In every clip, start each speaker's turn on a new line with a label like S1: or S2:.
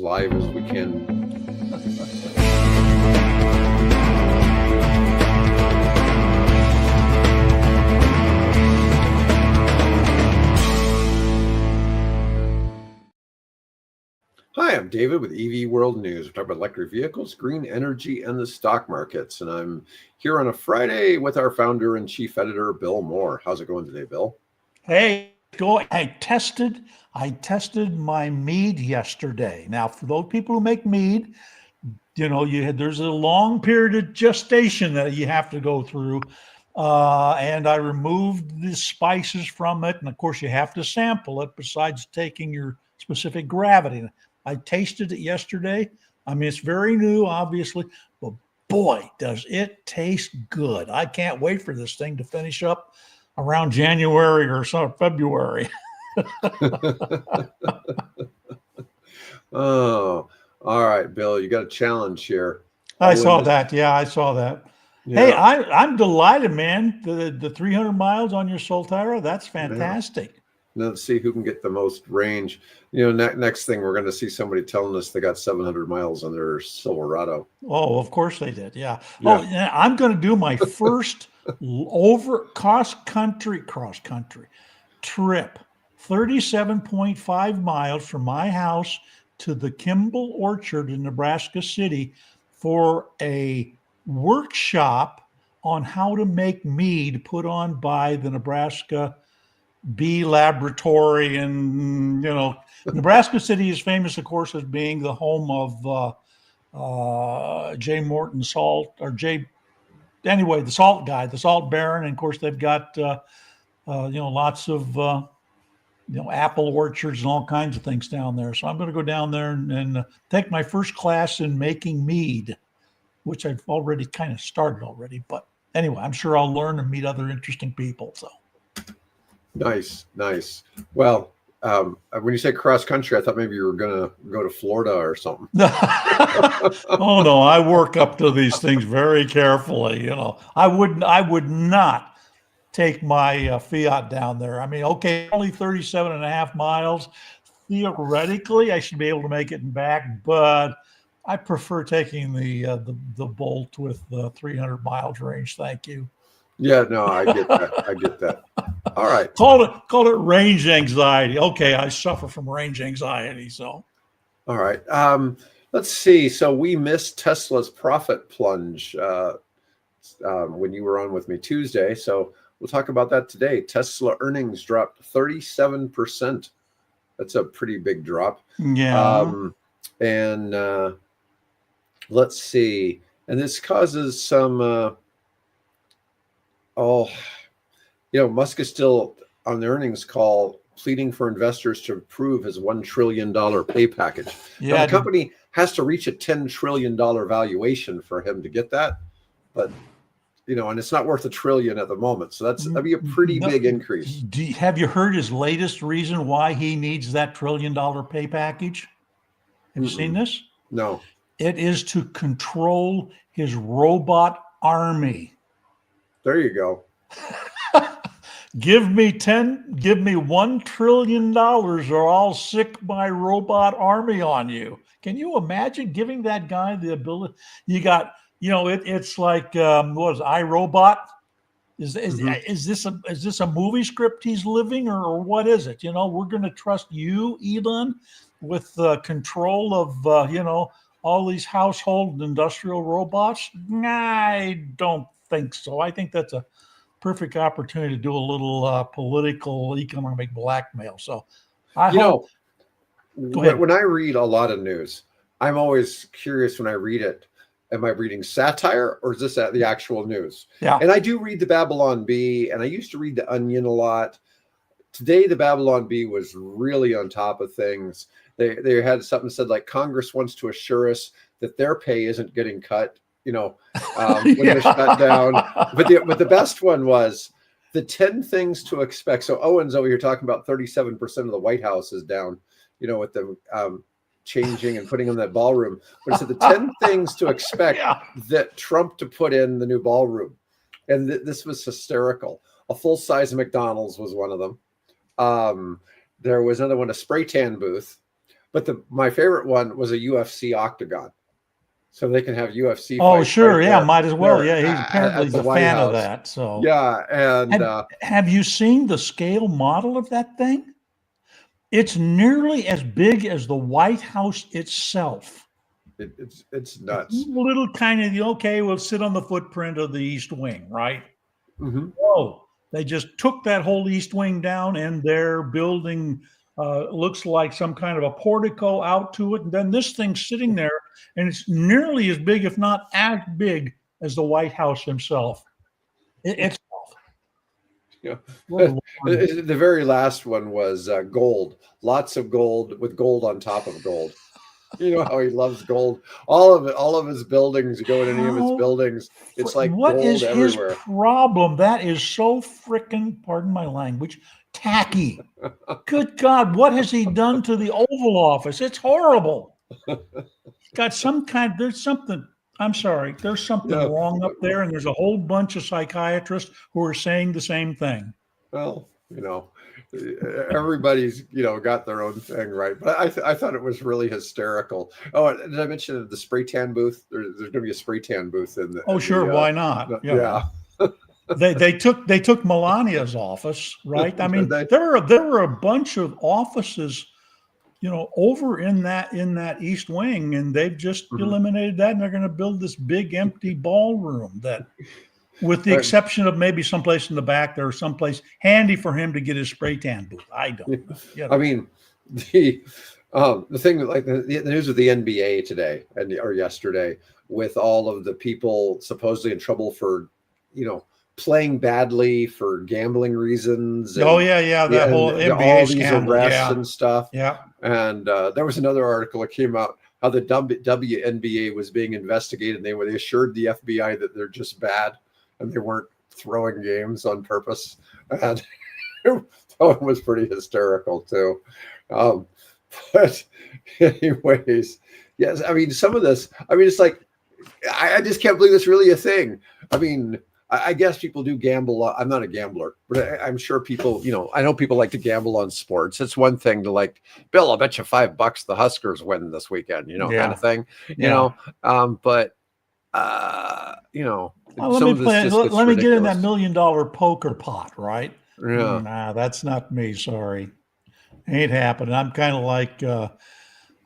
S1: live as we can. Hi, I'm David with EV World News. We're talking about electric vehicles, green energy, and the stock markets. And I'm here on a Friday with our founder and chief editor, Bill Moore. How's it going today, Bill?
S2: Hey, I tested my mead yesterday. Now, for those people who make mead, there's a long period of gestation that you have to go through. And I removed the spices from it. And of course, you have to sample it besides taking your specific gravity. I tasted it yesterday. I mean, it's very new, obviously, but boy, does it taste good. I can't wait for this thing to finish up around January or so, February.
S1: Oh, all right, Bill, you got a challenge here.
S2: I saw that. Yeah, I saw that. Yeah. Hey, I'm delighted, man. The 300 miles on your Solterra, that's fantastic.
S1: Yeah. Let's see who can get the most range. Next thing we're going to see somebody telling us they got 700 miles on their Silverado.
S2: Oh, of course they did. Yeah. Oh, yeah, I'm going to do my first cross country trip, 37.5 miles from my house to the Kimball Orchard in Nebraska City for a workshop on how to make mead put on by the Nebraska Bee Laboratory. And, Nebraska City is famous, of course, as being the home of J. Morton Salt, the salt guy, the salt baron. And of course, they've got, lots of, apple orchards and all kinds of things down there. So I'm going to go down there and take my first class in making mead, which I've already kind of started already. But anyway, I'm sure I'll learn and meet other interesting people. So.
S1: Nice. Well, when you say cross country, I thought maybe you were going to go to Florida or something.
S2: Oh no, I work up to these things very carefully. I would not take my Fiat down there. I mean, okay, only 37 and a half miles. Theoretically, I should be able to make it and back, but I prefer taking the Bolt with the 300 miles range. Thank you.
S1: Yeah, no, I get that. All right.
S2: Call it range anxiety. Okay, I suffer from range anxiety. So.
S1: All right. Let's see. So we missed Tesla's profit plunge when you were on with me Tuesday. So we'll talk about that today. Tesla earnings dropped 37%. That's a pretty big drop.
S2: Yeah.
S1: And let's see. And this causes some... Musk is still on the earnings call pleading for investors to approve his $1 trillion pay package. Yeah, now, the company has to reach a $10 trillion valuation for him to get that. But, and it's not worth $1 trillion at the moment. So that'd be a pretty big increase.
S2: Have you heard his latest reason why he needs that $1 trillion pay package? Have you seen this?
S1: No.
S2: It is to control his robot army.
S1: There you go.
S2: Give me $1 trillion or I'll sick my robot army on you. Can you imagine giving that guy the ability? You got, it's like, what is it, iRobot? Is this a movie script he's living or what is it? We're going to trust you, Elon, with control of, all these household and industrial robots? I don't think so. I think that's a perfect opportunity to do a little political, economic blackmail. So
S1: when I read a lot of news, I'm always curious when I read it, am I reading satire or is this the actual news?
S2: Yeah.
S1: And I do read the Babylon Bee, and I used to read the Onion a lot. Today, the Babylon Bee was really on top of things. They had something that said like Congress wants to assure us that their pay isn't getting cut. When they're shut down. But the best one was the 10 things to expect. So Owen's over here talking about 37% of the White House is down, with the changing and putting in that ballroom. But it said the 10 things to expect that Trump to put in the new ballroom. And this was hysterical. A full-size McDonald's was one of them. There was another one, a spray tan booth. But my favorite one was a UFC octagon, so they can have UFC
S2: Oh,
S1: fights right
S2: sure. Yeah, might as well.
S1: there
S2: Yeah, he's apparently
S1: at
S2: he's
S1: the
S2: a
S1: White
S2: fan of
S1: House.
S2: that. So
S1: Yeah, and
S2: have you seen the scale model of that thing? It's nearly as big as the White House itself.
S1: it's
S2: It's
S1: nuts.
S2: a little kind of okay. We'll sit on the footprint of the East Wing, right?
S1: Hmm.
S2: Oh, they just took that whole East Wing down, and they're building looks like some kind of a portico out to it, and then this thing's sitting there, and it's nearly as big, if not as big, as the White House himself. It's
S1: Yeah.
S2: good Lord.
S1: The very last one was gold. Lots of gold with gold on top of gold. You know how he loves gold. All of it, all of his buildings. You go in any of his
S2: How?
S1: buildings, it's like
S2: What is
S1: gold
S2: his
S1: everywhere.
S2: problem? That is so freaking, pardon my language, tacky. Good God, what has he done to the Oval Office? It's horrible. Got some kind, there's something, I'm sorry, there's something
S1: Yeah.
S2: wrong up there, and there's a whole bunch of psychiatrists who are saying the same thing.
S1: Well, everybody's got their own thing, right? But I thought it was really hysterical. Oh, did I mention the spray tan booth? There's going to be a spray tan booth in
S2: Oh, sure, why not?
S1: yeah.
S2: They took Melania's office, right? I mean,
S1: They-
S2: there were a bunch of offices, over in that East Wing, and they've just
S1: Mhm.
S2: eliminated that, and they're going to build this big empty ballroom that, with the
S1: Right.
S2: exception of maybe someplace in the back, there's someplace handy for him to get his spray tan booth. I don't know.
S1: I mean, the thing like the news of the NBA today or yesterday, with all of the people supposedly in trouble for, playing badly for gambling reasons.
S2: Oh
S1: And,
S2: yeah, that whole
S1: and
S2: NBA
S1: all these
S2: scandal.
S1: arrests
S2: Yeah,
S1: and stuff.
S2: yeah.
S1: And there was another article that came out how the WNBA was being investigated. And they assured the FBI that they're just bad and they weren't throwing games on purpose. And that one was pretty hysterical too. But anyways, yes, I mean, some of this, I mean, it's like, I just can't believe it's really a thing. I mean, I guess people do gamble. I'm not a gambler, but I'm sure people, I know people like to gamble on sports. It's one thing to like, Bill, I'll bet you $5 the Huskers win this weekend, kind
S2: Yeah.
S1: of thing,
S2: Yeah.
S1: but,
S2: Well,
S1: some of this just gets
S2: let me get in that
S1: ridiculous.
S2: $1 million poker pot, right?
S1: Yeah.
S2: Nah, that's not me. Sorry, ain't happening. I'm kind of like,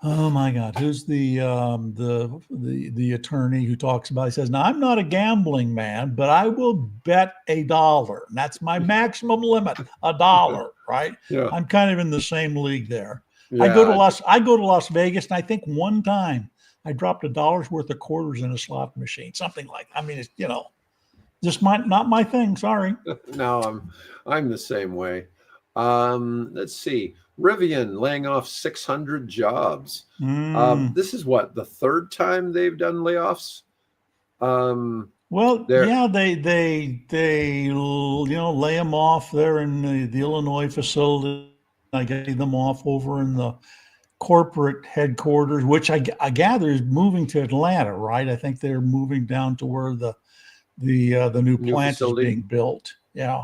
S2: oh my God, who's the attorney who talks about? He says, "Now I'm not a gambling man, but I will bet $1. And that's my maximum limit, $1." Right?
S1: Yeah.
S2: I'm kind of in the same league there.
S1: Yeah.
S2: I go to Las Vegas, and I think one time I dropped $1 worth of quarters in a slot machine, something like. I mean, it's just not my thing. Sorry.
S1: No, I'm the same way. Let's see. Rivian laying off 600 jobs. This is what, the third time they've done layoffs?
S2: Well, yeah, they lay them off there in the Illinois facility. I gave them off over in the corporate headquarters, which I gather is moving to Atlanta, right? I think they're moving down to where the new plant
S1: facility
S2: is being built. Yeah.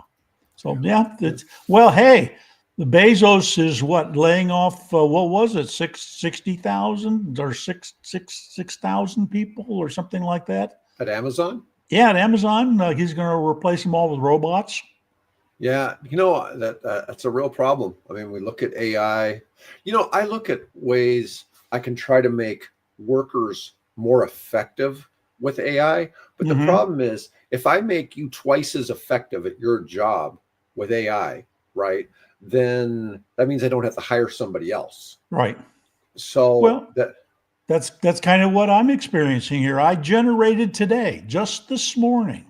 S2: So yeah, hey, the Bezos is laying off what was it, 60,000 or 6,000 people or something like that
S1: at Amazon.
S2: Yeah, at Amazon, he's going to replace them all with robots.
S1: Yeah, that's a real problem. I mean, we look at AI. I look at ways I can try to make workers more effective with AI. But the problem is, if I make you twice as effective at your job with AI, right, then that means I don't have to hire somebody else.
S2: Right.
S1: So
S2: that's kind of what I'm experiencing here. I generated today, just this morning.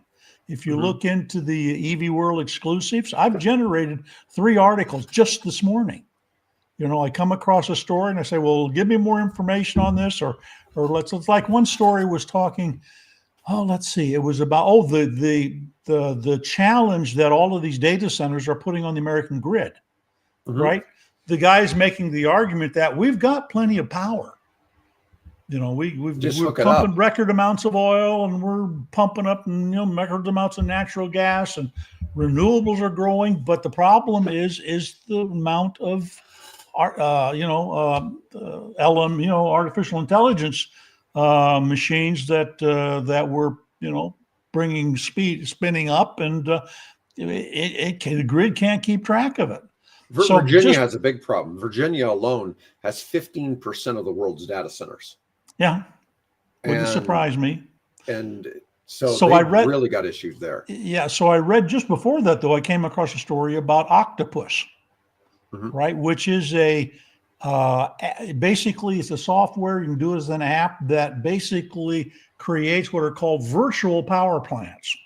S2: If you look into the EV World exclusives, I've generated 3 articles just this morning. I come across a story and I say, well, give me more information on this, or let's like one story was talking. Oh, let's see. It was about the challenge that all of these data centers are putting on the American grid, right? The guy's making the argument that we've got plenty of power. We're pumping record amounts of oil, and we're pumping up record amounts of natural gas, and renewables are growing. But the problem is the amount of LM, artificial intelligence machines that were, bringing spinning up, and the grid can't keep track of it. So
S1: Virginia
S2: just
S1: has a big problem. Virginia alone has 15% of the world's data centers.
S2: yeah, wouldn't
S1: And
S2: surprise me.
S1: and so
S2: So I
S1: they've
S2: read,
S1: really got issues there.
S2: yeah. So I read just before that, though, I came across a story about Octopus,
S1: Mhm.
S2: right? Which is basically it's a software you can do as an app that basically creates what are called virtual power plants.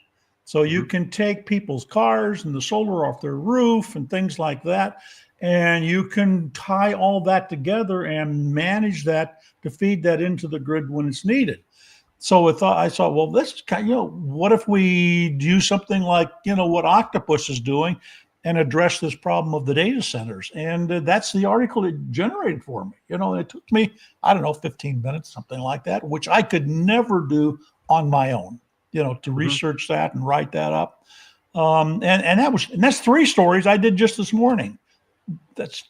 S2: So you
S1: Mhm.
S2: can take people's cars and the solar off their roof and things like that, and you can tie all that together and manage that to feed that into the grid when it's needed. So I thought, well, this is kind of, what if we do something like, what Octopus is doing and address this problem of the data centers? And that's the article it generated for me. It took me, I don't know, 15 minutes, something like that, which I could never do on my own, to
S1: Mhm.
S2: research that and write that up. And that's 3 stories I did just this morning. That's,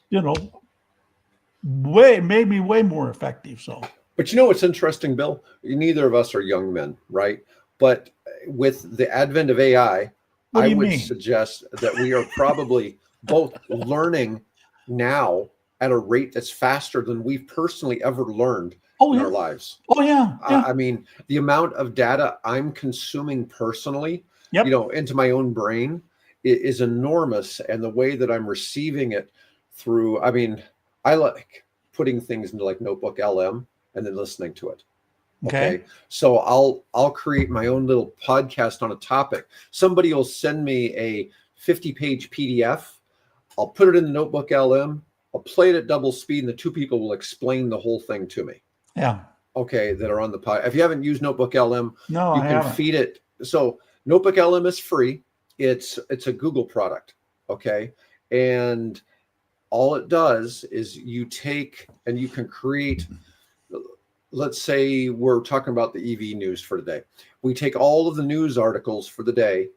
S2: made me way more effective. So,
S1: But you know what's interesting, Bill? Neither of us are young men, right? But with the advent of AI,
S2: what
S1: I
S2: do you
S1: would
S2: mean?
S1: suggest that we are probably both learning now at a rate that's faster than we've personally ever learned
S2: Oh,
S1: in
S2: yeah.
S1: our lives.
S2: Oh, yeah. Yeah.
S1: I mean, the amount of data I'm consuming personally,
S2: Yep.
S1: into my own brain is enormous. And the way that I'm receiving it through, I mean, I like putting things into like Notebook LM and then listening to it.
S2: Okay.
S1: Okay. So I'll create my own little podcast on a topic. Somebody will send me a 50-page PDF. I'll put it in the Notebook LM. I'll play it at double speed, and the 2 people will explain the whole thing to me.
S2: Yeah.
S1: Okay, that are on the pod. If you haven't used Notebook LM,
S2: No,
S1: you
S2: I
S1: can
S2: haven't.
S1: feed it. So Notebook LM is free. It's a Google product. Okay. And all it does is you take and you can create, let's say we're talking about the EV news for today. We take all of the news articles for the day,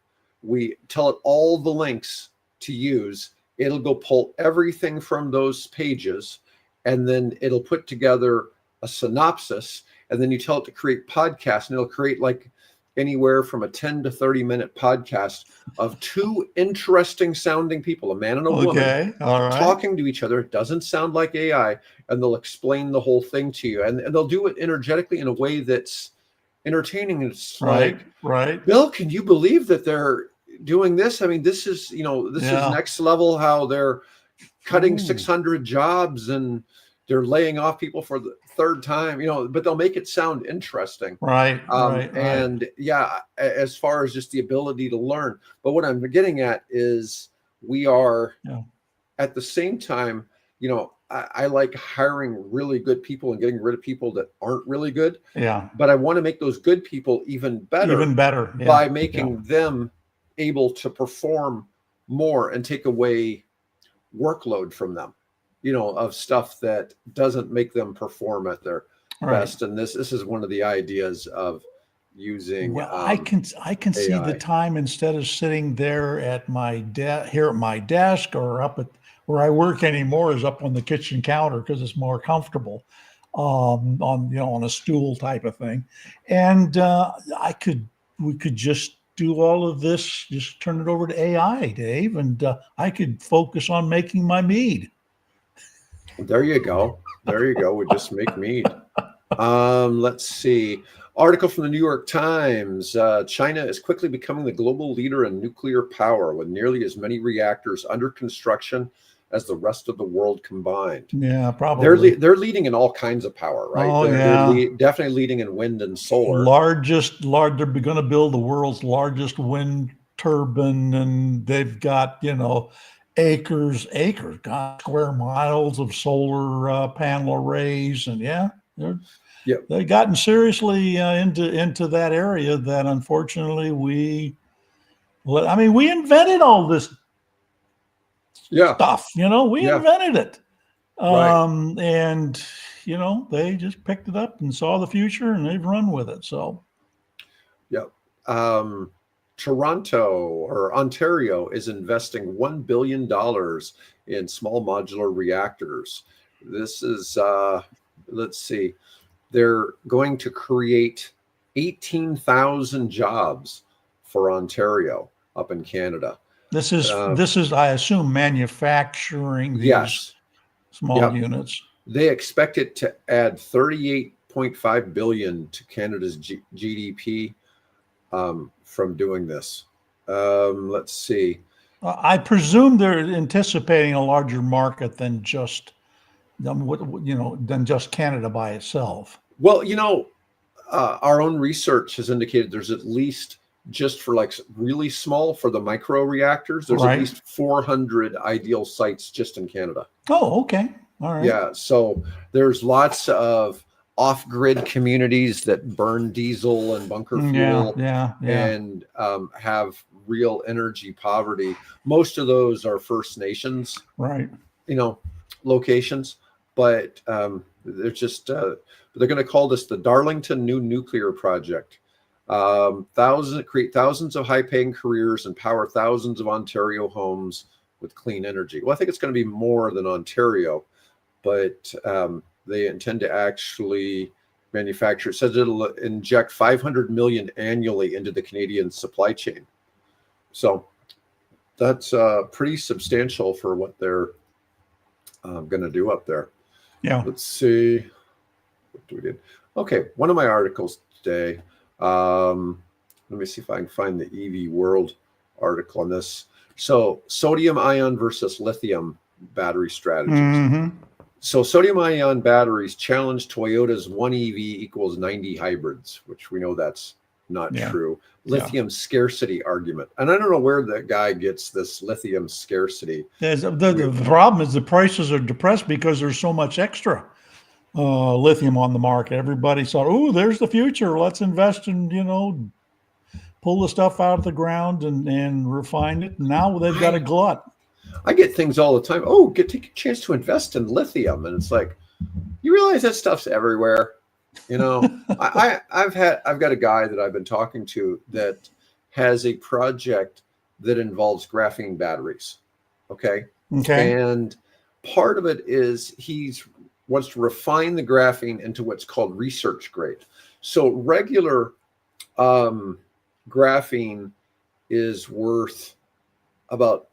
S1: we tell it all the links to use. It'll go pull everything from those pages, and then it'll put together a synopsis. And then you tell it to create podcasts, and it'll create like anywhere from a 10 to 30-minute podcast of 2 interesting sounding people, a man and a woman,
S2: Okay. All right.
S1: talking to each other. It doesn't sound like AI, and they'll explain the whole thing to you. And they'll do it energetically in a way that's entertaining. It's
S2: Right.
S1: like,
S2: Right.
S1: Bill, can you believe that they're doing this? I mean, this is, this is
S2: Yeah.
S1: next level, how they're cutting
S2: Ooh.
S1: 600 jobs and they're laying off people for the 3rd time, but they'll make it sound interesting.
S2: Right. Right. Right.
S1: And yeah, as far as just the ability to learn. But what I'm getting at is we are
S2: Yeah.
S1: at the same time, I like hiring really good people and getting rid of people that aren't really good.
S2: Yeah.
S1: But I want to make those good people even better
S2: Even better. Yeah.
S1: by
S2: Yeah.
S1: making them able to perform more and take away workload from them, of stuff that doesn't make them perform at their
S2: Right.
S1: best. And this is one of the ideas of using
S2: Well, I can see the
S1: AI.
S2: time, instead of sitting there at my here at my desk, or up at where I work anymore, is up on the kitchen counter because it's more comfortable, on a stool type of thing. And we could just do all of this, just turn it over to AI, Dave, and I could focus on making my mead.
S1: There you go. There you go. We just make mead. Let's see. Article from the New York Times. China is quickly becoming the global leader in nuclear power, with nearly as many reactors under construction as the rest of the world combined.
S2: Yeah,
S1: They're
S2: probably.
S1: they're leading in all kinds of power, right?
S2: Oh,
S1: They're
S2: yeah.
S1: definitely leading in wind and solar.
S2: They're going to build the world's largest wind turbine, and they've got, acres, God, square miles of solar panel arrays. And yeah,
S1: Yep.
S2: they've gotten seriously into that area that, unfortunately, we invented all this
S1: Yeah.
S2: stuff. We
S1: Yeah.
S2: invented it.
S1: Right.
S2: And they just picked it up and saw the future, and they've run with it. So
S1: Yep. Toronto or Ontario is investing $1 billion in small modular reactors. This is, let's see, they're going to create 18,000 jobs for Ontario up in Canada.
S2: This is, I assume, manufacturing these
S1: Yes.
S2: small units.
S1: They expect it to add 38.5 billion to Canada's GDP from doing this. Let's see.
S2: I presume they're anticipating a larger market than just, than just Canada by itself.
S1: Well, our own research has indicated there's at least, just for like really small, for the micro reactors, there's at least 400 ideal sites just in Canada.
S2: Oh, okay. All right.
S1: Yeah. So there's lots of off-grid communities that burn diesel and bunker fuel and have real energy poverty. Most of those are First Nations, locations, but they're just they're going to call this the Darlington New Nuclear Project. Create thousands of high-paying careers and power thousands of Ontario homes with clean energy. Well, I think it's going to be more than Ontario, but they intend to actually manufacture. It says it'll inject 500 million annually into the Canadian supply chain. So that's pretty substantial for what they're going to do up there.
S2: Yeah.
S1: Let's see. What do we do? Okay, one of my articles today. Let me see if I can find the EV World article on this. So sodium ion versus lithium battery strategies. So sodium ion batteries challenge Toyota's 1 EV equals 90 hybrids, which we know that's not true. Lithium scarcity argument. And I don't know where the guy gets this lithium scarcity.
S2: The problem is the prices are depressed because there's so much extra lithium on the market. Everybody thought, oh, there's the future. Let's invest in, pull the stuff out of the ground and refine it. Now they've got a glut. I
S1: get things all the time. Oh, take a chance to invest in lithium. And it's like, you realize that stuff's everywhere. I've got a guy that I've been talking to that has a project that involves graphene batteries. Okay. And part of it is he wants to refine the graphene into what's called research grade. So regular graphene is worth about,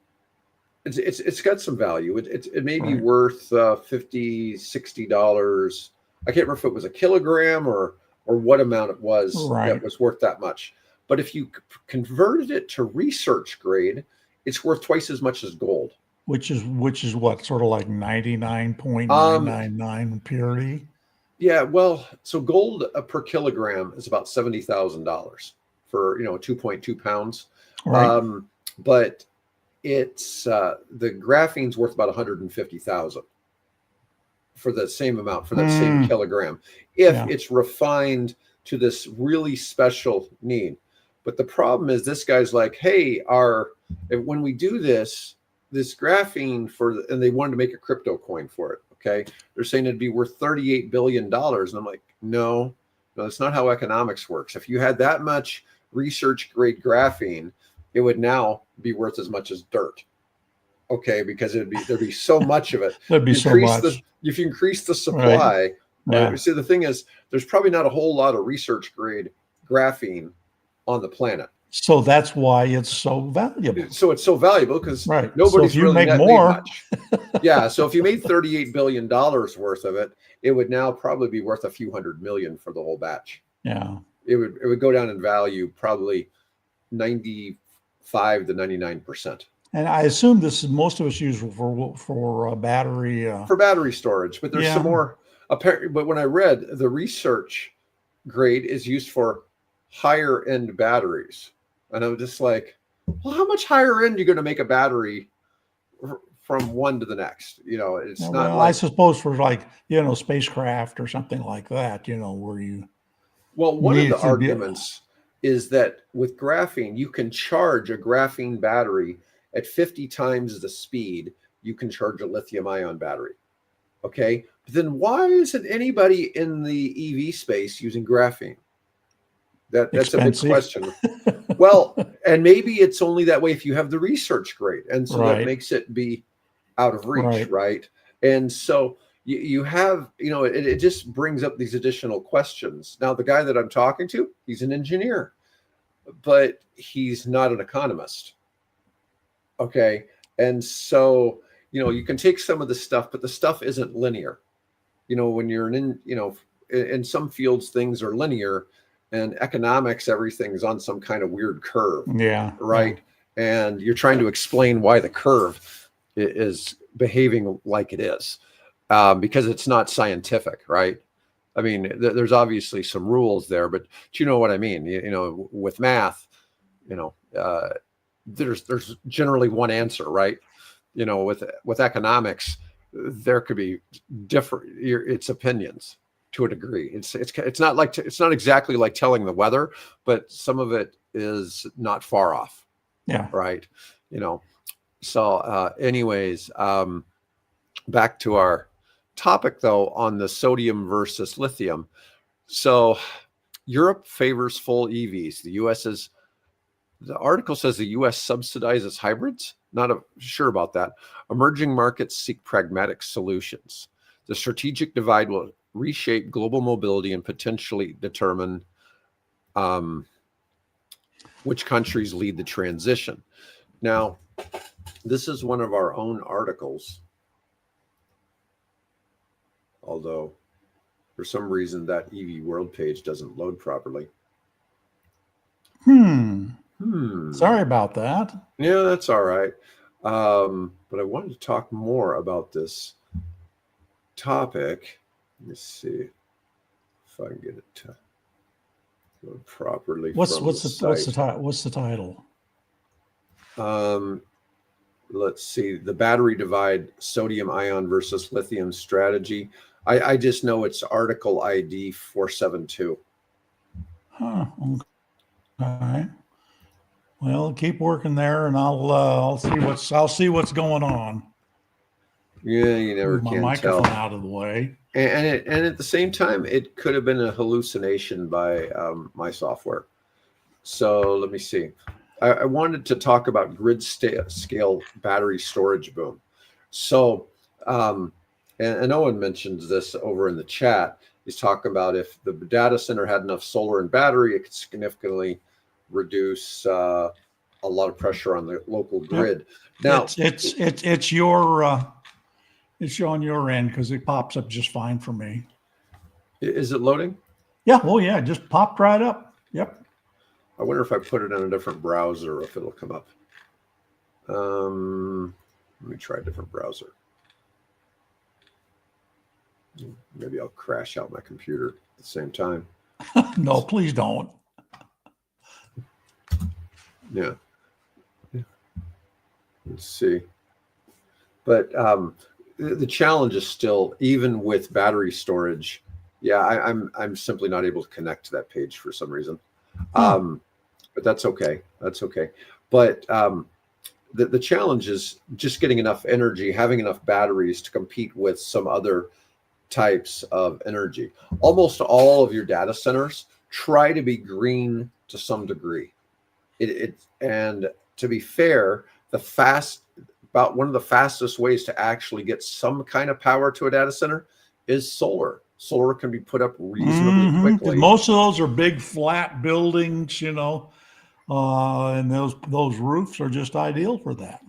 S1: it's got some value. It may be worth $50, $60. I can't remember if it was a kilogram or what amount it was that was worth that much. But if you converted it to research grade, it's worth twice as much as gold.
S2: Which is what, sort of like 99.999 purity?
S1: Yeah, well, so gold per kilogram is about $70,000 for 2.2 pounds. But it's the graphene's worth about 150,000 for the same amount, for that same kilogram, if it's refined to this really special need. But the problem is, this guy's like, hey, when we do this graphene and they wanted to make a crypto coin for it. Okay. They're saying it'd be worth $38 billion. And I'm like, no, that's not how economics works. If you had that much research grade graphene, it would now be worth as much as dirt. Okay. Because there'd be so much of it.
S2: There'd be so much.
S1: If you increase the supply, see, the thing is, there's probably not a whole lot of research grade graphene on the planet.
S2: So that's why it's so valuable.
S1: So it's so valuable because nobody's
S2: so
S1: really
S2: made more.
S1: Much. Yeah. So if you made $38 billion worth of it, it would now probably be worth a few $100 million for the whole batch.
S2: Yeah.
S1: It would go down in value probably 95 to 99%.
S2: And I assume this is, most of us use for battery
S1: for battery storage, but there's some more. Apparently, but when I read, the research grade is used for higher end batteries, and I'm just like, well, how much higher end are you going to make a battery from one to the next? It's not.
S2: I suppose for spacecraft or something like that. Where you.
S1: Well, one of the arguments is that with graphene, you can charge a graphene battery at 50 times the speed you can charge a lithium ion battery. Okay. But then why isn't anybody in the EV space using graphene? That's a big question. Well, and maybe it's only that way if you have the research grade. And so that makes it be out of reach,
S2: Right.
S1: right? And so you have, it just brings up these additional questions. Now, the guy that I'm talking to, he's an engineer, but he's not an economist. Okay. And so, you can take some of the stuff, but the stuff isn't linear. When you're in some fields, things are linear, and economics, everything's on some kind of weird curve,
S2: Yeah.
S1: right? And you're trying to explain why the curve is behaving like it is, because it's not scientific, right? I mean, there's obviously some rules there, but you know what I mean? With math, there's generally one answer, right? With economics, there could be different, it's opinions to a degree. It's not exactly like telling the weather, but some of it is not far off.
S2: Yeah.
S1: Right. So anyways, back to our topic though, on the sodium versus lithium. So Europe favors full EVs. The article says the US subsidizes hybrids. Not sure about that. Emerging markets seek pragmatic solutions. The strategic divide will reshape global mobility and potentially determine which countries lead the transition. Now, this is one of our own articles, although for some reason that EV World page doesn't load properly.
S2: Sorry about that.
S1: Yeah, that's all right. But I wanted to talk more about this topic. Let's see if I can get it to load properly.
S2: What's the title?
S1: Let's see. The battery divide, sodium ion versus lithium strategy. I just know it's article ID 472.
S2: Huh. Okay. Well, keep working there, and I'll see what's going on.
S1: Yeah, you never
S2: Move my
S1: can
S2: microphone
S1: tell.
S2: out of the way.
S1: And at the same time, it could have been a hallucination by my software. So let me see. I wanted to talk about grid scale battery storage boom. So, and Owen mentions this over in the chat. He's talking about if the data center had enough solar and battery, it could significantly reduce a lot of pressure on the local grid. Now,
S2: it's on your end because it pops up just fine for me.
S1: Is it loading?
S2: Yeah. Oh, yeah. Just popped right up. Yep.
S1: I wonder if I put it in a different browser, if it'll come up. Let me try a different browser. Maybe I'll crash out my computer at the same time.
S2: No, please don't.
S1: Yeah. Let's see. But the challenge is still, even with battery storage, I'm simply not able to connect to that page for some reason. But that's okay. That's okay. But the challenge is just getting enough energy, having enough batteries to compete with some other types of energy. Almost all of your data centers try to be green to some degree. And to be fair, about one of the fastest ways to actually get some kind of power to a data center is solar. Solar can be put up reasonably quickly.
S2: Most of those are big flat buildings, and those roofs are just ideal for that.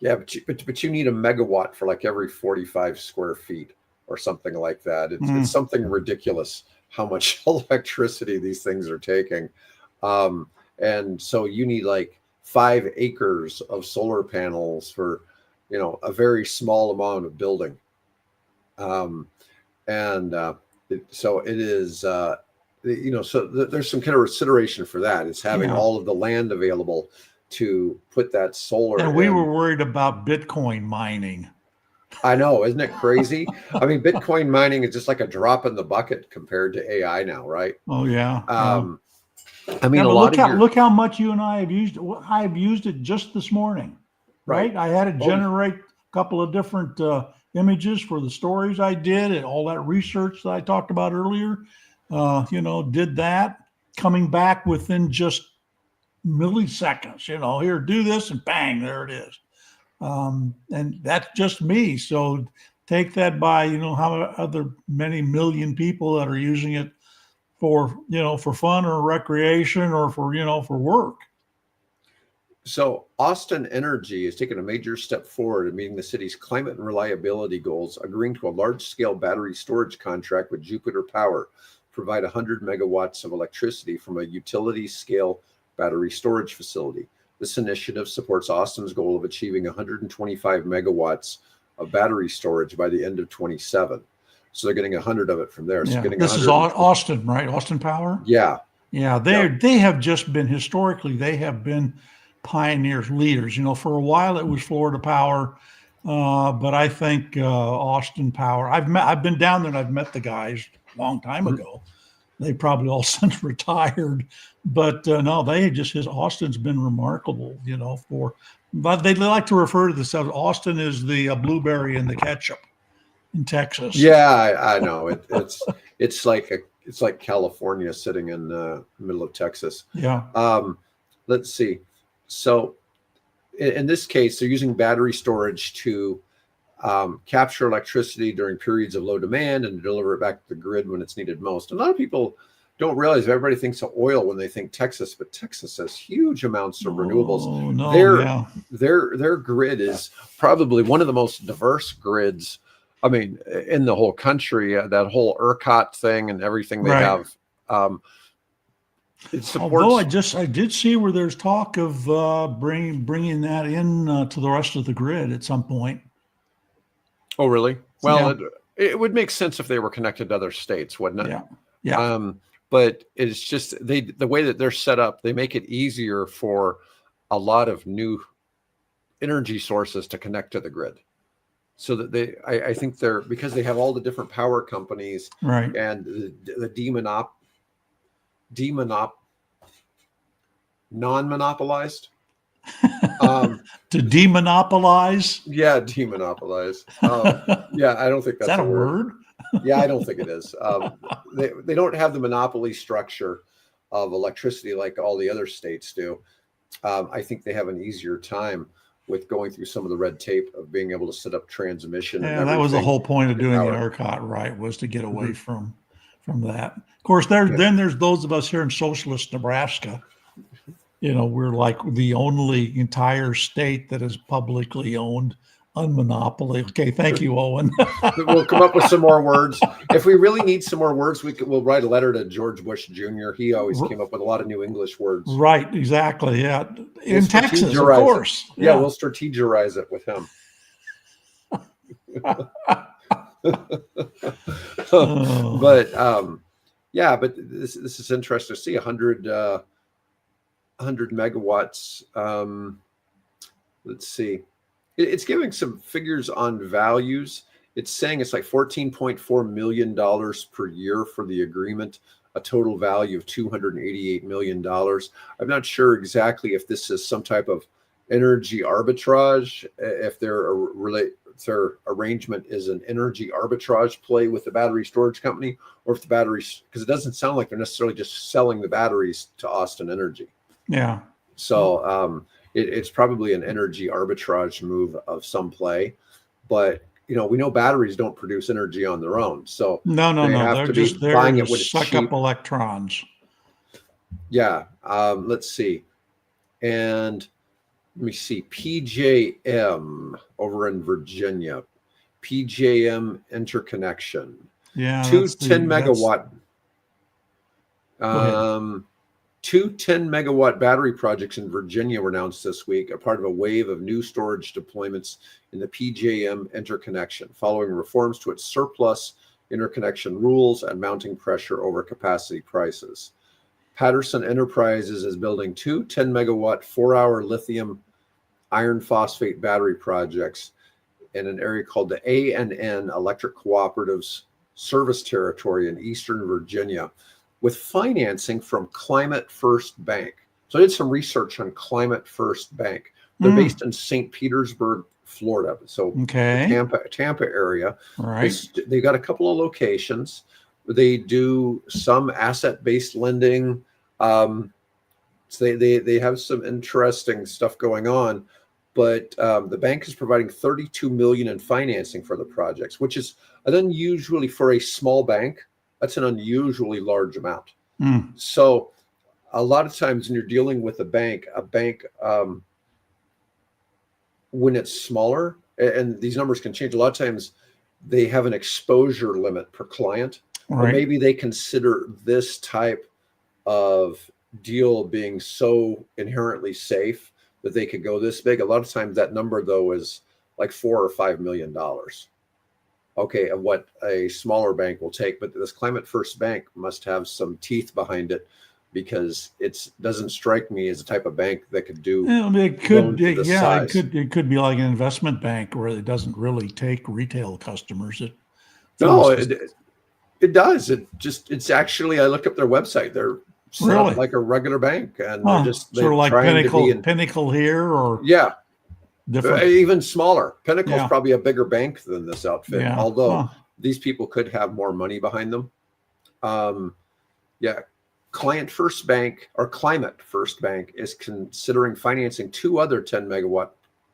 S1: Yeah, but you need a megawatt for like every 45 square feet or something like that. It's something ridiculous how much electricity these things are taking. And so you need like 5 acres of solar panels for, a very small amount of building. So it is, so there's some kind of consideration for that. It's having all of the land available to put that solar.
S2: And we were worried about Bitcoin mining.
S1: I know, isn't it crazy? I mean, Bitcoin mining is just like a drop in the bucket compared to AI now, right?
S2: Oh yeah.
S1: I mean, look
S2: how much you and I have used. I've used it just this morning, right? I had to generate a couple of different images for the stories I did and all that research that I talked about earlier. Did that, coming back within just milliseconds. Here, do this, and bang, there it is. And that's just me. So take that by, how other many million people that are using it for, for fun or recreation or for work.
S1: So Austin Energy has taken a major step forward in meeting the city's climate and reliability goals, agreeing to a large-scale battery storage contract with Jupiter Power, provide 100 megawatts of electricity from a utility-scale battery storage facility. This initiative supports Austin's goal of achieving 125 megawatts of battery storage by the end of 27. So they're getting 100 of it from there. So
S2: Yeah,
S1: getting
S2: this is Austin, right? Austin Power.
S1: Yeah.
S2: Yeah, they have just been historically, they have been pioneers, leaders. For a while it was Florida Power, but I think Austin Power. I've been down there and I've met the guys a long time ago. They probably all since retired, but no, Austin's been remarkable. But they like to refer to themselves. Austin is the blueberry in the ketchup in Texas.
S1: Yeah, I know it's like California sitting in the middle of Texas.
S2: Yeah.
S1: Let's see. So in this case, they're using battery storage to capture electricity during periods of low demand and deliver it back to the grid when it's needed most. A lot of people don't realize, everybody thinks of oil when they think Texas, but Texas has huge amounts of renewables.
S2: Oh, no,
S1: their grid is probably one of the most diverse grids. I mean, in the whole country, that whole ERCOT thing and everything they have. It supports.
S2: Although I did see where there's talk of bringing that in to the rest of the grid at some point.
S1: Oh, really? Well, it would make sense if they were connected to other states, wouldn't it?
S2: Yeah.
S1: But it's just the way that they're set up, they make it easier for a lot of new energy sources to connect to the grid. So that I think because they have all the different power companies,
S2: right,
S1: and the non-monopolized.
S2: To demonopolize?
S1: Yeah, demonopolize. Yeah, I don't think that's
S2: is that a word.
S1: Yeah, I don't think it is. They don't have the monopoly structure of electricity like all the other states do. I think they have an easier time with going through some of the red tape of being able to set up transmission.
S2: Yeah, that was the whole point of doing the ERCOT, right? Was to get away from that. Of course, then there's those of us here in socialist Nebraska. We're like the only entire state that is publicly owned, unmonopoly. Okay, thank you, Owen.
S1: We'll come up with some more words. If we really need some more words, we'll write a letter to George Bush Jr. He always came up with a lot of new English words.
S2: Right, exactly. Yeah, in Texas, of course.
S1: Yeah, we'll strategize it with him. But this is interesting to see 100 megawatts. Let's see. It's giving some figures on values. It's saying it's like $14.4 million per year for the agreement, a total value of $288 million. I'm not sure exactly if this is some type of energy arbitrage, if their arrangement is an energy arbitrage play with the battery storage company, or if the batteries, because it doesn't sound like they're necessarily just selling the batteries to Austin Energy.
S2: Yeah.
S1: So it's probably an energy arbitrage move of some play, but we know batteries don't produce energy on their own. So
S2: no, they're just there
S1: buying
S2: to
S1: it when it's
S2: suck
S1: cheap.
S2: Up electrons.
S1: Yeah. Let's see. And let me see. PJM over in Virginia. PJM interconnection.
S2: Yeah.
S1: Two 10 megawatt. Two 10-megawatt battery projects in Virginia were announced this week, a part of a wave of new storage deployments in the PJM interconnection, following reforms to its surplus interconnection rules and mounting pressure over capacity prices. Patterson Enterprises is building two 10-megawatt, 4-hour lithium iron phosphate battery projects in an area called the A&N Electric Cooperatives Service Territory in Eastern Virginia, with financing from Climate First Bank. So I did some research on Climate First Bank. They're based in St. Petersburg, Florida. So the Tampa area.
S2: Right.
S1: They got a couple of locations. They do some asset-based lending. So they have some interesting stuff going on. but the bank is providing $32 million in financing for the projects, which is unusually for a small bank. That's an unusually large amount.
S2: Mm.
S1: So a lot of times when you're dealing with a bank, when it's smaller, and these numbers can change, a lot of times they have an exposure limit per client, or
S2: Right.
S1: maybe they consider this type of deal being so inherently safe that they could go this big. A lot of times that number though is like $4 or $5 million. Okay, of what a smaller bank will take, but this Climate First Bank must have some teeth behind it, because it doesn't strike me as a type of bank that could do
S2: It could,
S1: loans of this
S2: yeah,
S1: size.
S2: it could be like an investment bank where it doesn't really take retail customers.
S1: No, it does. It's actually, I looked up their website. They're set up
S2: Really,
S1: like a regular bank, and
S2: sort
S1: they're
S2: of like
S1: trying to be
S2: Pinnacle here, or
S1: yeah,
S2: different.
S1: even smaller. Pinnacle's
S2: Yeah,
S1: probably a bigger bank than this outfit,
S2: yeah.
S1: although these people could have more money behind them. Yeah, Client First Bank, or Climate First Bank, is considering financing 2 other 10 megawatt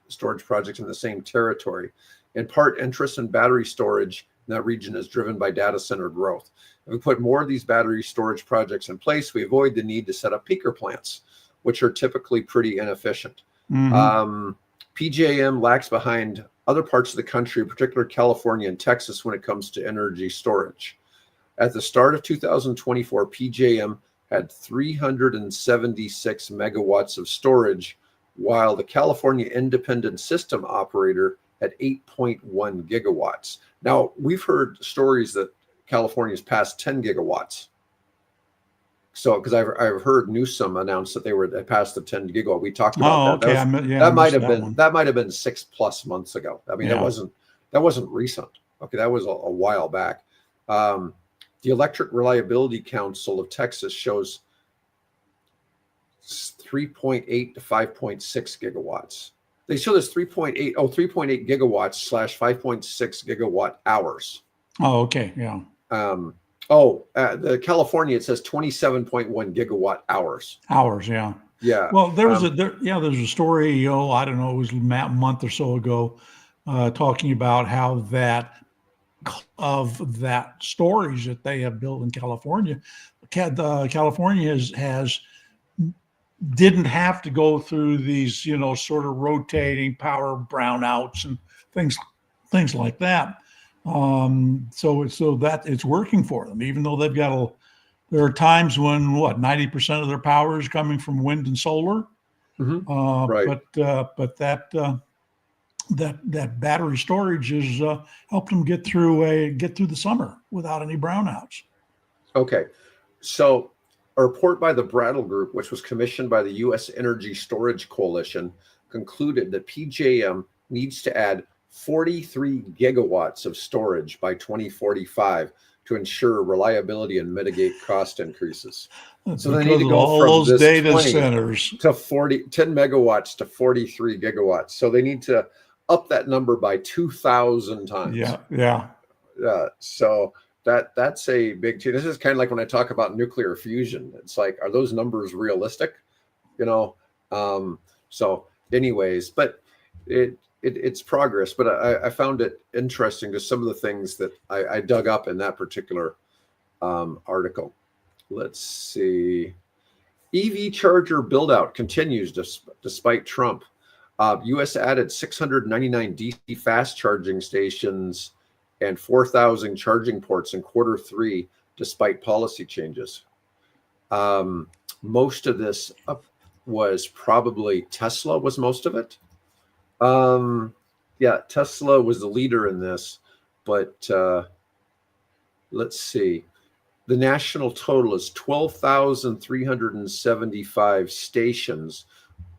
S1: storage projects in the same territory. In part, interest in battery storage in that region is driven by data center growth. If we put more of these battery storage projects in place, we avoid the need to set up peaker plants, which are typically pretty inefficient.
S2: Mm-hmm.
S1: PJM lags behind other parts of the country, in particular California and Texas, when it comes to energy storage. At the start of 2024, PJM had 376 megawatts of storage, while the California Independent System Operator had 8.1 gigawatts. Now, we've heard stories that California's passed 10 gigawatts. So, because I've heard Newsom announce that they passed the 10 gigawatt. We talked about that.
S2: Okay.
S1: That might have been
S2: one.
S1: that might have been 6+ months ago. I mean, that wasn't recent. Okay, that was a while back. The Electric Reliability Council of Texas shows 3.8 to 5.6 gigawatts. They show this 3.8 gigawatts / 5.6 gigawatt hours.
S2: Oh, okay, yeah.
S1: The California, it says 27.1 gigawatt hours.
S2: Hours, yeah.
S1: Yeah.
S2: Well, there's a story, I don't know, it was a month or so ago, talking about how that storage that they have built in California, California has didn't have to go through these, sort of rotating power brownouts and things like that. So that it's working for them, even though there are times when 90% of their power is coming from wind and solar.
S1: Mm-hmm. Right.
S2: But that battery storage has helped them get through the summer without any brownouts.
S1: Okay, so a report by the Brattle Group, which was commissioned by the U.S. Energy Storage Coalition, concluded that PJM needs to add 43 gigawatts of storage by 2045 to ensure reliability and mitigate cost increases. So they need to go from
S2: those
S1: this
S2: data
S1: 20
S3: centers
S1: to 10 megawatts to 43 gigawatts. So they need to up that number by 2,000 times.
S2: Yeah.
S1: So that's a big deal. This is kind of like when I talk about nuclear fusion. It's like, are those numbers realistic? So anyways, but it's progress. But I found it interesting to some of the things that I dug up in that particular article. Let's see. EV charger build out continues despite Trump. U.S. added 699 DC fast charging stations and 4,000 charging ports in Q3, despite policy changes. Most of this was probably Tesla was most of it. Tesla was the leader in this, but let's see. The national total is 12,375 stations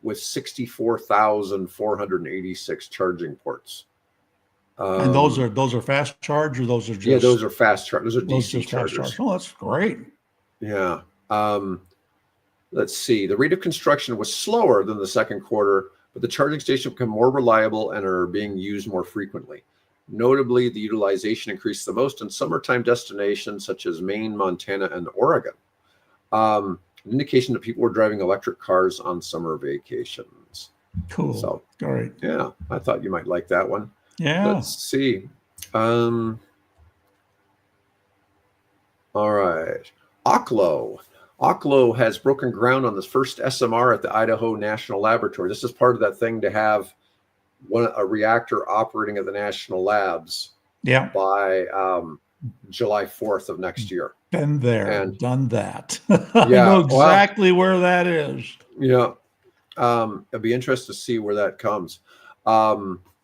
S1: with 64,486 charging ports.
S2: And those are fast charge, or those are just
S1: those are fast charge. Those are DC chargers.
S2: Oh, that's great.
S1: Yeah. Let's see. The rate of construction was slower than the second quarter, but the charging stations become more reliable and are being used more frequently. Notably, the utilization increased the most in summertime destinations such as Maine, Montana, and Oregon. An indication that people were driving electric cars on summer vacations.
S2: Cool.
S1: So,
S2: great.
S1: yeah, I thought you might like that one.
S2: Yeah.
S1: Let's see. All right. Oklo. Oklo has broken ground on the first SMR at the Idaho National Laboratory. This is part of that thing to have a reactor operating at the national labs by July 4th of next year.
S2: Been there,
S1: and
S2: done that.
S1: Yeah,
S2: I know exactly where that is.
S1: Yeah. It'd be interesting to see where that comes.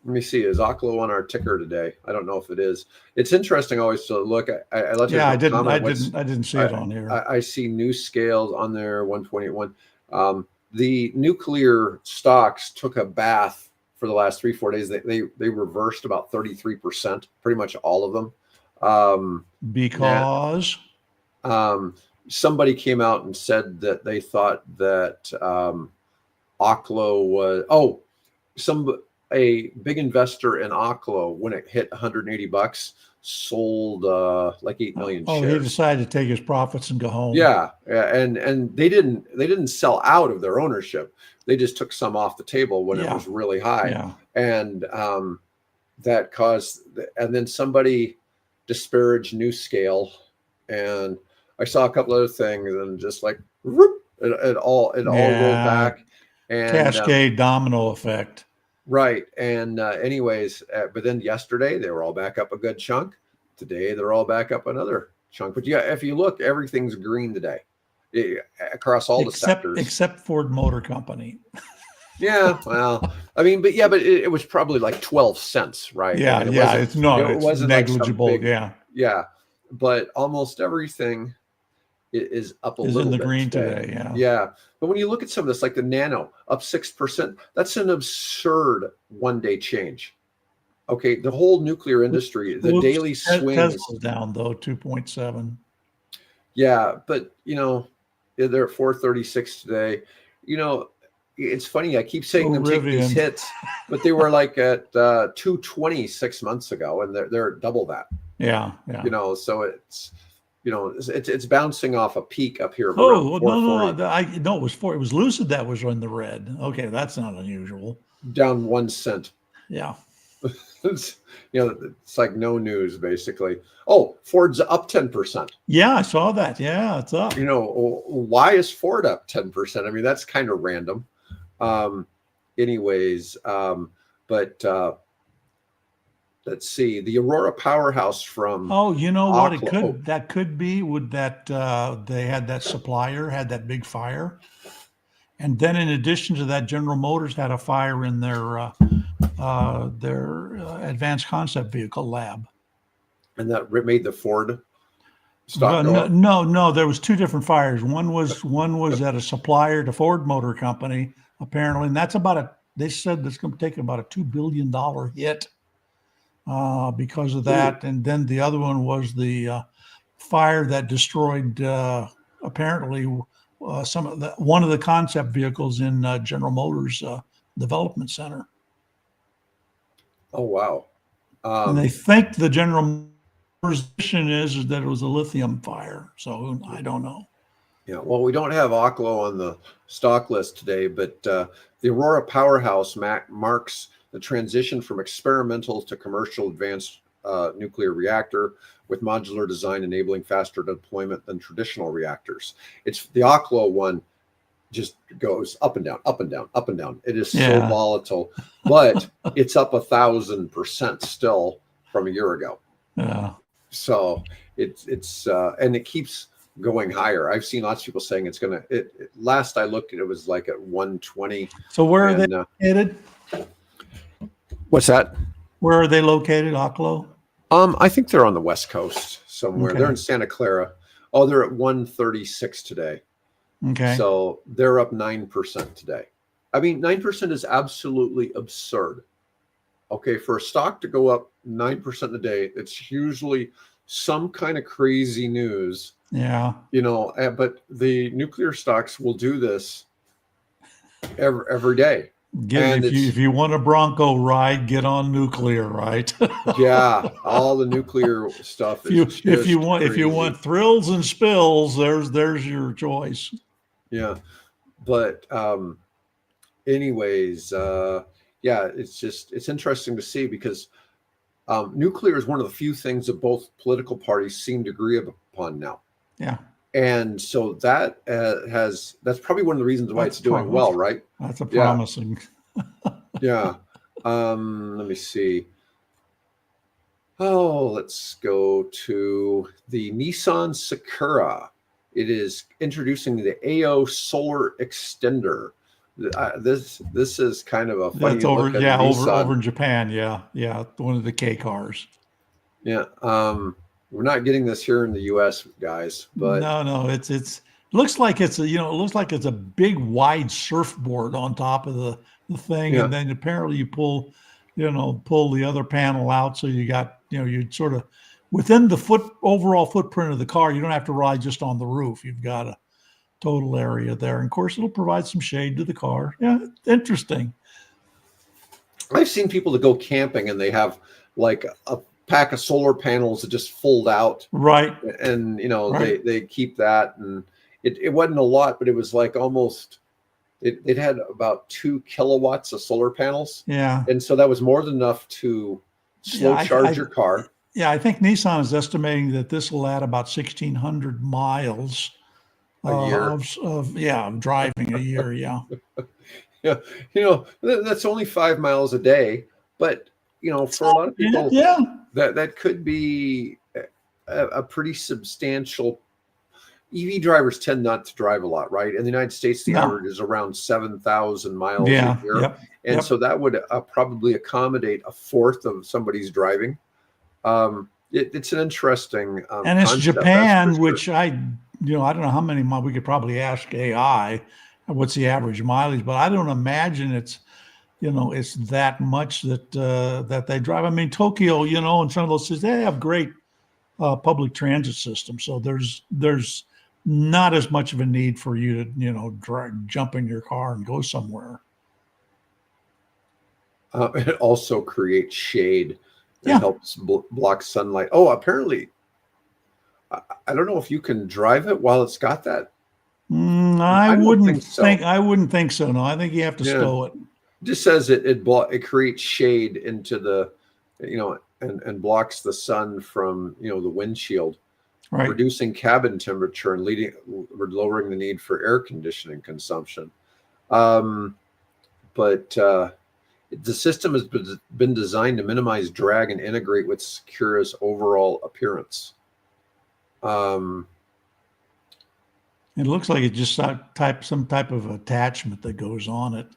S1: Let me see. Is Oklo on our ticker today? I don't know if it is. It's interesting always to look. I let you
S2: I
S1: comment.
S2: I didn't see it on here.
S1: I see new scales on there, 1.81. The nuclear stocks took a bath for the last 3-4 days. They reversed about 33%, pretty much all of them.
S2: Because
S1: somebody came out and said that they thought that Oklo was a big investor in Oklo, when it hit $180, sold like 8 million shares.
S2: He decided to take his profits and go home.
S1: Yeah, and they didn't sell out of their ownership. They just took some off the table when it was really high, and that caused. And then somebody disparaged NewScale, and I saw a couple other things, and just like whoop, it all rolled back, and
S2: cascade domino effect.
S1: Right. And anyways, but then yesterday they were all back up a good chunk. Today they're all back up another chunk. But yeah, if you look, everything's green today across all the sectors.
S2: Except Ford Motor Company.
S1: Yeah, well, I mean, but it was probably like 12 cents, right?
S2: Yeah,
S1: I mean,
S2: it wasn't negligible.
S1: Like yeah. But almost everything is up a little bit.
S2: Is in the green today.
S1: Yeah. But when you look at some of this, like the Nano up 6%, that's an absurd one-day change. Okay, the whole nuclear industry, the daily swings.
S2: Tesla's down though, 2.7.
S1: Yeah, but they're at 436 today. It's funny. I keep saying them take these hits, but they were like at 220 6 months ago, and they're double that.
S2: Yeah.
S1: So it's bouncing off a peak up here.
S2: No, it was Lucid that was in the red. Okay, that's not unusual.
S1: Down 1 cent.
S2: Yeah.
S1: It's like no news basically. Oh, Ford's up 10%.
S2: Yeah, I saw that. Yeah, it's up.
S1: Why is Ford up 10%? I mean, that's kind of random. Let's see, the Aurora powerhouse from.
S2: Oh, you know what? That could be with that they had that supplier had that big fire, and then in addition to that, General Motors had a fire in their advanced concept vehicle lab,
S1: and that made the Ford stock go up?
S2: No, there was two different fires. One was at a supplier to Ford Motor Company apparently, and that's they said that's going to take about a $2 billion hit. Because of that. And then the other one was the fire that destroyed apparently one of the concept vehicles in General Motors development center.
S1: Oh, wow.
S2: And they think the General Motors position is that it was a lithium fire. So I don't know.
S1: Yeah, well, we don't have Oklo on the stock list today, but the Aurora powerhouse marks the transition from experimental to commercial advanced nuclear reactor with modular design enabling faster deployment than traditional reactors. It's the Oklo one just goes up and down, up and down, up and down. It is so volatile, but it's up 1,000% still from a year ago.
S2: Yeah.
S1: So it's and it keeps going higher. I've seen lots of people saying it's gonna. Last I looked, it was like at 120.
S2: So where are they located?
S1: What's that?
S2: Where are they located, Oklo?
S1: I think they're on the West Coast somewhere. Okay. They're in Santa Clara. Oh, they're at 136 today.
S2: Okay.
S1: So they're up 9% today. I mean, 9% is absolutely absurd. Okay, for a stock to go up 9% a day, it's usually some kind of crazy news.
S2: Yeah.
S1: But the nuclear stocks will do this every day.
S2: If you want a Bronco ride, get on nuclear, right?
S1: Yeah, all the nuclear stuff.
S2: If you want thrills and spills, there's your choice.
S1: Yeah, but anyways, yeah, it's interesting to see because nuclear is one of the few things that both political parties seem to agree upon now.
S2: Yeah.
S1: And so that's probably one of the reasons why it's doing well, right?
S2: That's a
S1: Yeah.
S2: promising.
S1: Yeah. Let me see. Oh, let's go to the Nissan Sakura. It is introducing the AO Solar Extender. This is kind of a funny
S2: That's over,
S1: look at
S2: yeah,
S1: Nissan.
S2: over in Japan. Yeah, one of the K cars.
S1: Yeah, we're not getting this here in the U.S., guys, but
S2: No, it's looks like it's a, it looks like it's a big wide surfboard on top of the thing,
S1: yeah,
S2: and then apparently you pull the other panel out, so you got, you sort of within the overall footprint of the car. You don't have to ride just on the roof. You've got a total area there, and of course it'll provide some shade to the car. Yeah, interesting.
S1: I've seen people that go camping and they have like a pack of solar panels that just fold out,
S2: Right.
S1: and
S2: Right.
S1: they keep that, and it wasn't a lot, but it was like almost it had about 2 kilowatts of solar panels,
S2: Yeah.
S1: and so that was more than enough to
S2: Yeah.
S1: slow charge your car.
S2: Yeah, I think Nissan is estimating that this will add about 1,600 miles
S1: A year.
S2: of driving a year. Yeah.
S1: Yeah, that's only 5 miles a day, but for a lot of
S2: Yeah.
S1: people,
S2: Yeah.
S1: that could be a pretty substantial. EV drivers tend not to drive a lot, right? In the United States, the
S2: No.
S1: average is around 7,000 miles
S2: Yeah.
S1: a year,
S2: Yep.
S1: and
S2: Yep.
S1: so that would probably accommodate a fourth of somebody's driving. It's an interesting
S2: And it's
S1: concept, that's for
S2: Japan,
S1: sure.
S2: which I don't know how many miles. We could probably ask AI what's the average mileage, but I don't imagine it's that much that they drive. I mean, Tokyo, and some of those cities, they have great public transit systems, so there's not as much of a need for you to jump in your car and go somewhere.
S1: It also creates shade and
S2: Yeah.
S1: helps block sunlight. Oh, apparently, I don't know if you can drive it while it's got that.
S2: I
S1: I don't
S2: wouldn't
S1: think so.
S2: I wouldn't think so. No, I think you have to
S1: Yeah,
S2: stow it.
S1: it just says it creates shade into the, and blocks the sun from the windshield,
S2: Right.
S1: reducing cabin temperature and lowering the need for air conditioning consumption. But the system has been designed to minimize drag and integrate with Sakura's overall appearance.
S2: It looks like it just some type of attachment that goes on it.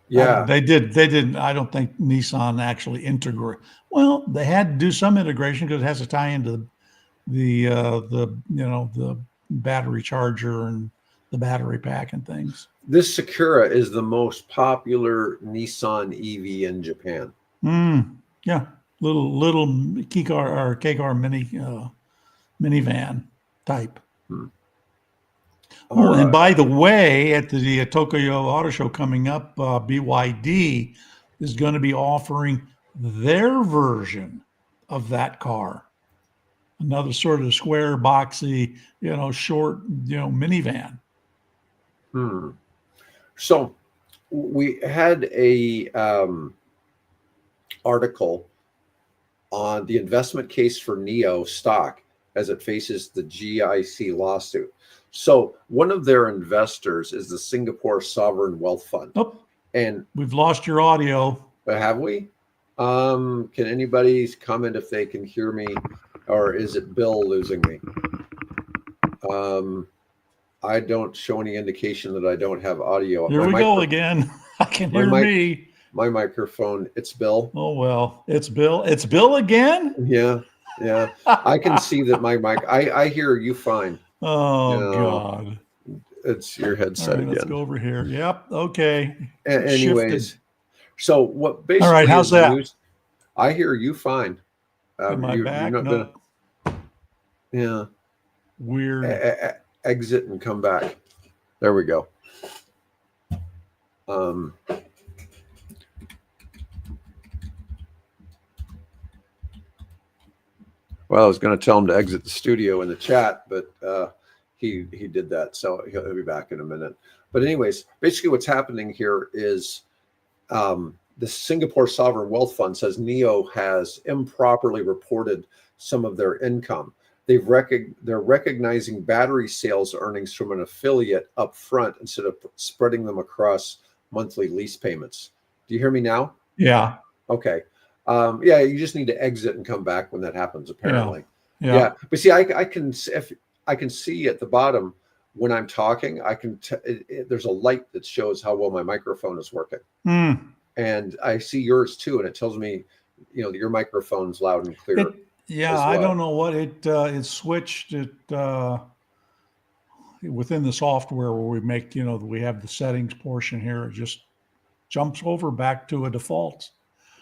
S1: Yeah,
S2: They didn't. I don't think Nissan actually integrate. Well, they had to do some integration because it has to tie into the battery charger and the battery pack and things.
S1: this Sakura is the most popular Nissan EV in Japan.
S2: Yeah, little key car or K car minivan type. Oh, and by the way, at the Tokyo Auto Show coming up, BYD is going to be offering their version of that car. Another sort of square, boxy, short, minivan.
S1: So we had a article on the investment case for NIO stock as it faces the GIC lawsuit. So one of their investors is the Singapore Sovereign Wealth Fund.
S2: Oh,
S1: and
S2: we've lost your audio.
S1: Have we? Can anybody comment if they can hear me, or is it Bill losing me? I don't show any indication that I don't have audio.
S2: Here we go again. I can hear me.
S1: My microphone. It's Bill.
S2: Oh well, it's Bill. It's Bill again.
S1: Yeah. I can see that my mic. I hear you fine.
S2: Oh God.
S1: It's your headset again.
S2: Let's go over here. Yep. Okay.
S1: Anyways, so what basically?
S2: All right. How's that?
S1: I hear you fine.
S2: Am I back? No.
S1: Yeah.
S2: Weird.
S1: Exit and come back. There we go. Well, I was going to tell him to exit the studio in the chat, but he did that. So he'll be back in a minute. But anyways, basically what's happening here is the Singapore Sovereign Wealth Fund says NEO has improperly reported some of their income. They're recognizing battery sales earnings from an affiliate up front instead of spreading them across monthly lease payments. Do you hear me now?
S2: Yeah.
S1: Okay. Yeah, you just need to exit and come back when that happens, apparently.
S2: Yeah.
S1: But see, I can see at the bottom when I'm talking, there's a light that shows how well my microphone is working. And I see yours too, and it tells me, that your microphone's loud and clear.
S2: I don't know what it switched it within the software where we make, we have the settings portion here. It just jumps over back to a default.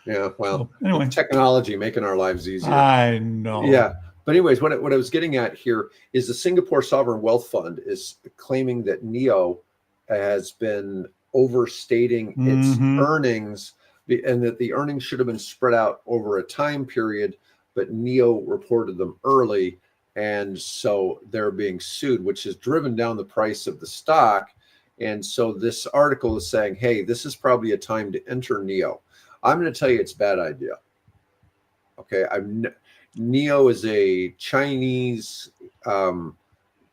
S1: Yeah, well,
S2: so, anyway,
S1: technology making our lives easier.
S2: I know.
S1: Yeah, but anyways, what I was getting at here is the Singapore Sovereign Wealth Fund is claiming that NEO has been overstating its earnings, and that the earnings should have been spread out over a time period, but NEO reported them early, and so they're being sued, which has driven down the price of the stock. And so this article is saying, hey, this is probably a time to enter NEO. I'm going to tell you it's a bad idea. Okay, NEO is a Chinese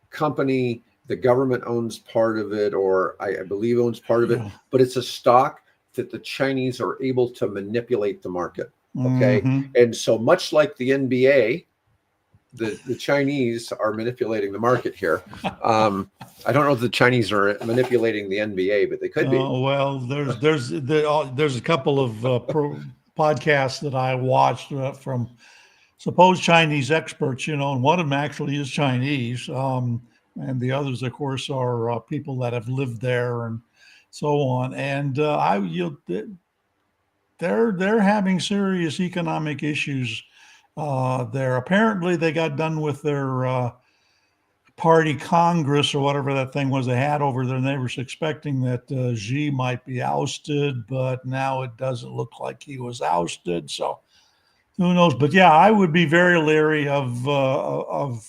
S1: company. The government owns part of it, or I believe owns part of it, but it's a stock that the Chinese are able to manipulate the market. Okay, and so much like the NBA, the Chinese are manipulating the market here. I don't know if the Chinese are manipulating the NBA, but they could be.
S2: Well, there's a couple of podcasts that I watched from supposed Chinese experts, and one of them actually is Chinese, and the others, of course, are people that have lived there and so on. And they're having serious economic issues there. Apparently, they got done with their party Congress or whatever that thing was they had over there, and they were expecting that Xi might be ousted, but now it doesn't look like he was ousted. So who knows? But yeah, I would be very leery of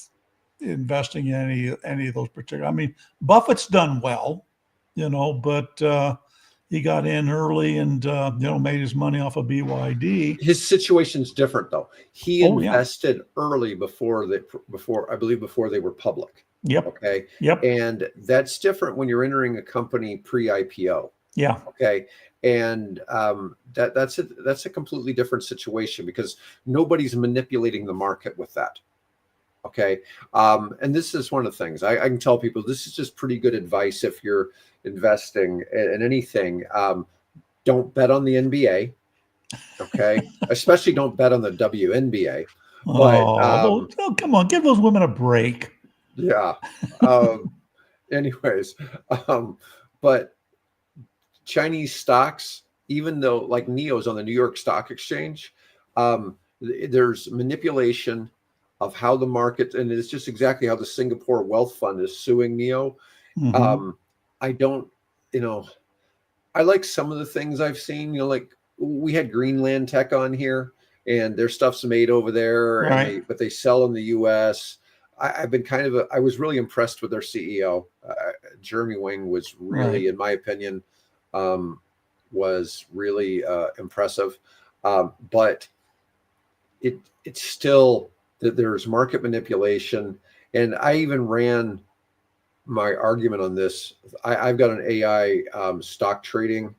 S2: investing in any of those particular. I mean, Buffett's done well, but he got in early and made his money off of BYD.
S1: His situation's different though. He invested early before they were public.
S2: Yep.
S1: Okay.
S2: Yep.
S1: And that's different when you're entering a company pre-IPO.
S2: Yeah.
S1: Okay. And that's a completely different situation because nobody's manipulating the market with that. Okay. And this is one of the things I can tell people, this is just pretty good advice if you're investing in anything. Don't bet on the NBA. Okay. Especially don't bet on the WNBA. But
S2: come on, give those women a break.
S1: Yeah. Anyways, but Chinese stocks, even though like NEO's on the New York Stock Exchange, there's manipulation of how the market, and it's just exactly how the Singapore Wealth Fund is suing NEO. I don't, I like some of the things I've seen, like we had Greenland Tech on here and their stuff's made over there,
S2: right.
S1: but they sell in the US. I've been I was really impressed with their CEO. Jeremy Wang was really, in my opinion, was really impressive. But it's still that there's market manipulation. And I even ran my argument on this. I've got an AI stock trading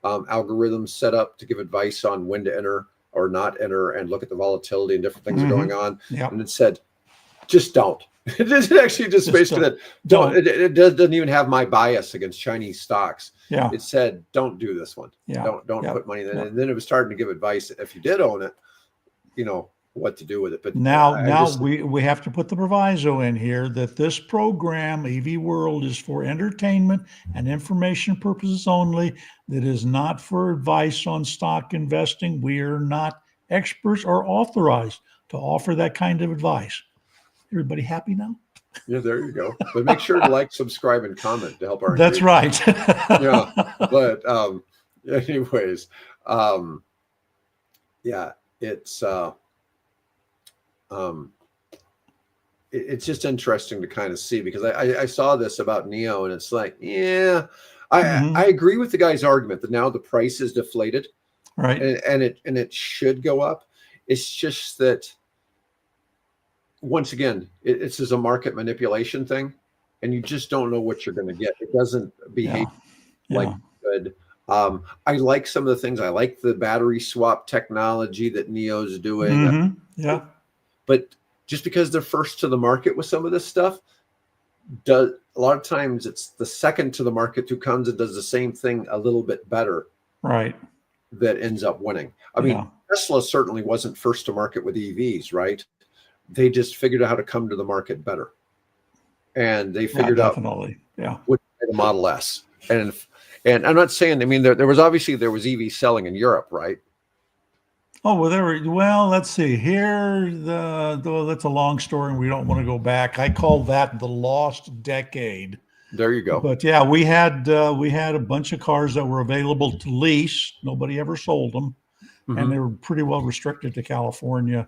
S1: algorithm set up to give advice on when to enter or not enter and look at the volatility and different things that are going on.
S2: Yep.
S1: And it said, just don't. It actually just basically don't. It doesn't even have my bias against Chinese stocks.
S2: Yeah.
S1: It said, don't do this one.
S2: Yeah.
S1: Don't put money in it. And then it was starting to give advice if you did own it, what to do with it. But
S2: now we have to put the proviso in here that this program, EV World, is for entertainment and information purposes only. That is not for advice on stock investing. We are not experts or authorized to offer that kind of advice. Everybody happy now?
S1: Yeah, there you go. But make sure to like, subscribe, and comment to help our
S2: That's right.
S1: Yeah. But anyways, yeah, it's it's just interesting to kind of see, because I saw this about Neo, and it's like, yeah, I agree with the guy's argument that now the price is deflated,
S2: Right.
S1: and it should go up. It's just that, once again, it's just a market manipulation thing, and you just don't know what you're going to get. It doesn't behave like good. I like some of the things. I like the battery swap technology that Neo's doing.
S2: Yeah.
S1: But just because they're first to the market with some of this stuff, a lot of times it's the second to the market who comes and does the same thing a little bit better,
S2: Right,
S1: that ends up winning. I mean, Tesla certainly wasn't first to market with EVs, right? They just figured out how to come to the market better, and they figured out what the Model S. And I'm not saying, I mean, there was EV selling in Europe, right?
S2: Oh, well, let's see here. That's a long story, and we don't want to go back. I call that the lost decade.
S1: There you go.
S2: But yeah, we had a bunch of cars that were available to lease. Nobody ever sold them, and they were pretty well restricted to California.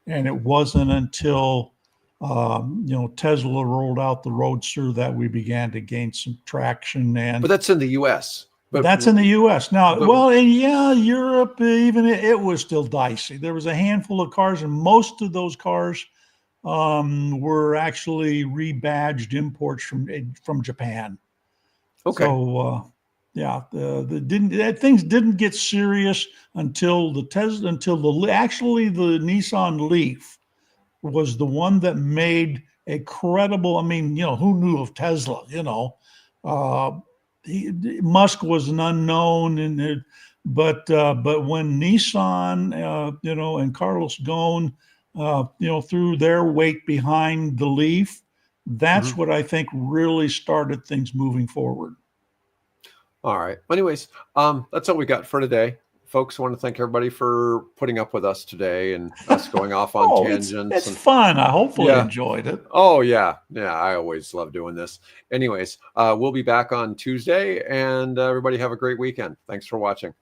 S2: And it wasn't until Tesla rolled out the Roadster that we began to gain some traction.
S1: But that's in the U.S.
S2: That's in the U.S. now. Well, and Europe, even it was still dicey. There was a handful of cars, and most of those cars were actually rebadged imports from Japan.
S1: Okay.
S2: So things didn't get serious until the Nissan Leaf was the one that made a credible. I mean, who knew of Tesla? Musk was an unknown, but when Nissan, and Carlos Ghosn, threw their weight behind the Leaf, that's what I think really started things moving forward.
S1: All right. Anyways, that's all we got for today, folks. I want to thank everybody for putting up with us today and us going off on tangents.
S2: It's fun. I hopefully enjoyed it.
S1: Oh yeah. I always love doing this. Anyways, we'll be back on Tuesday, and everybody have a great weekend. Thanks for watching.